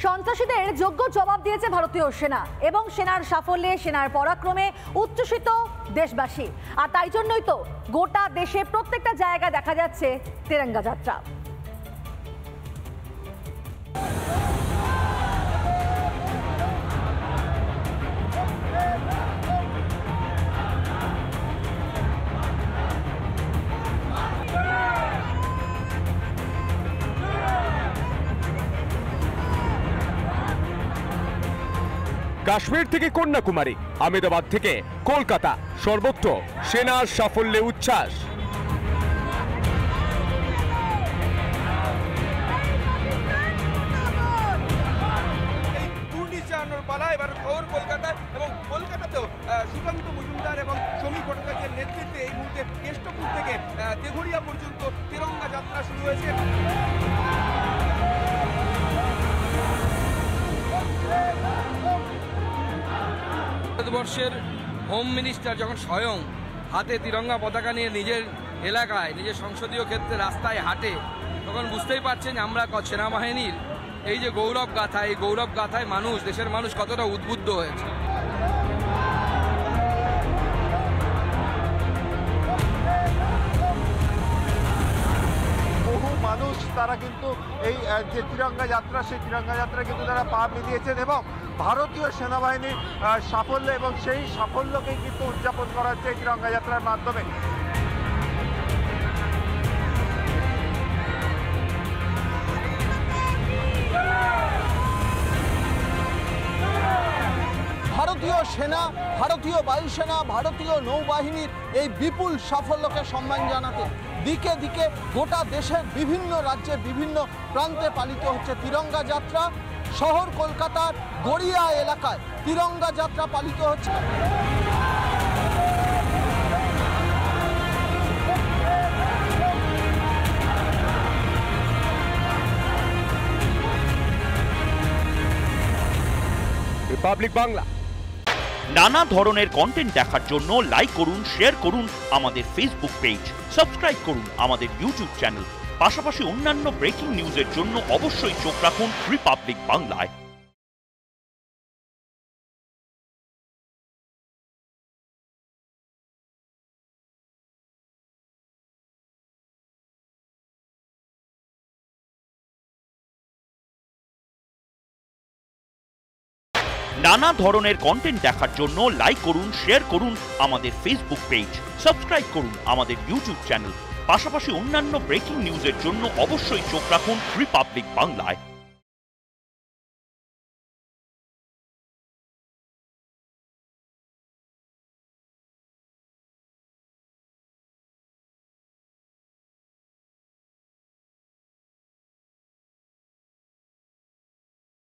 সন্ত্রাসীদের যোগ্য জবাব দিয়েছে ভারতীয় সেনা এবং সেনার সাফল্যে সেনার পরাক্রমে উচ্ছ্বসিত দেশবাসী। আর তাই জন্যই তো গোটা দেশে প্রত্যেকটা জায়গায় দেখা যাচ্ছে তিরঙ্গা যাত্রা। কাশ্মীর থেকে কন্যাকুমারী, আহমেদাবাদ থেকে কলকাতা, সর্বত্র সেনার সাফল্যে উচ্ছ্বাস। এবার শহর কলকাতা এবং কলকাতাতেও সুকান্ত মজুমদার এবং সমীর ভট্টাচার্যের নেতৃত্বে এই মুহূর্তে কেষ্টপুর থেকে তেঘরিয়া পর্যন্ত তিরঙ্গা যাত্রা শুরু হয়েছে। ভারতবর্ষের হোম মিনিস্টার যখন স্বয়ং হাতে তিরঙ্গা পতাকা নিয়ে নিজের এলাকায় নিজের সংসদীয় ক্ষেত্রে রাস্তায় হাঁটে, তখন বুঝতেই পারছেন আমরা সেনাবাহিনীর এই যে গৌরব গাথা, এই গৌরব গাথায় মানুষ, দেশের মানুষ কতটা উদ্বুদ্ধ হয়েছে। বহু মানুষ তারা কিন্তু এই যে তিরঙ্গা যাত্রা, সেই তিরঙ্গা যাত্রা কিন্তু তারা পা মিলিয়েছেন এবং ভারতীয় সেনাবাহিনীর সাফল্য এবং সেই সাফল্যকেই কিন্তু উদযাপন করা হচ্ছে এই তিরঙ্গা যাত্রার মাধ্যমে। ভারতীয় সেনা, ভারতীয় বায়ুসেনা, ভারতীয় নৌবাহিনীর এই বিপুল সাফল্যকে সম্মান জানাতে দিকে দিকে গোটা দেশের বিভিন্ন রাজ্যের বিভিন্ন প্রান্তে পালিত হচ্ছে তিরঙ্গা যাত্রা। শহর কলকাতার গড়িয়া এলাকায় তিরঙ্গা যাত্রা পালিত হচ্ছে। রিপাবলিক বাংলা। নানা ধরনের কন্টেন্ট দেখার জন্য লাইক করুন, শেয়ার করুন আমাদের ফেসবুক পেজ, সাবস্ক্রাইব করুন আমাদের ইউটিউব চ্যানেল। পাশাপাশি অন্যান্য ব্রেকিং নিউজের জন্য অবশ্যই চোখ রাখুন রিপাবলিক বাংলায়। নানা ধরনের কন্টেন্ট দেখার জন্য লাইক করুন, শেয়ার করুন আমাদের ফেসবুক পেজ, সাবস্ক্রাইব করুন আমাদের ইউটিউব চ্যানেল। পাশাপাশি অন্যান্য ব্রেকিং নিউজের জন্য অবশ্যই চোখ রাখুন রিপাবলিক বাংলায়।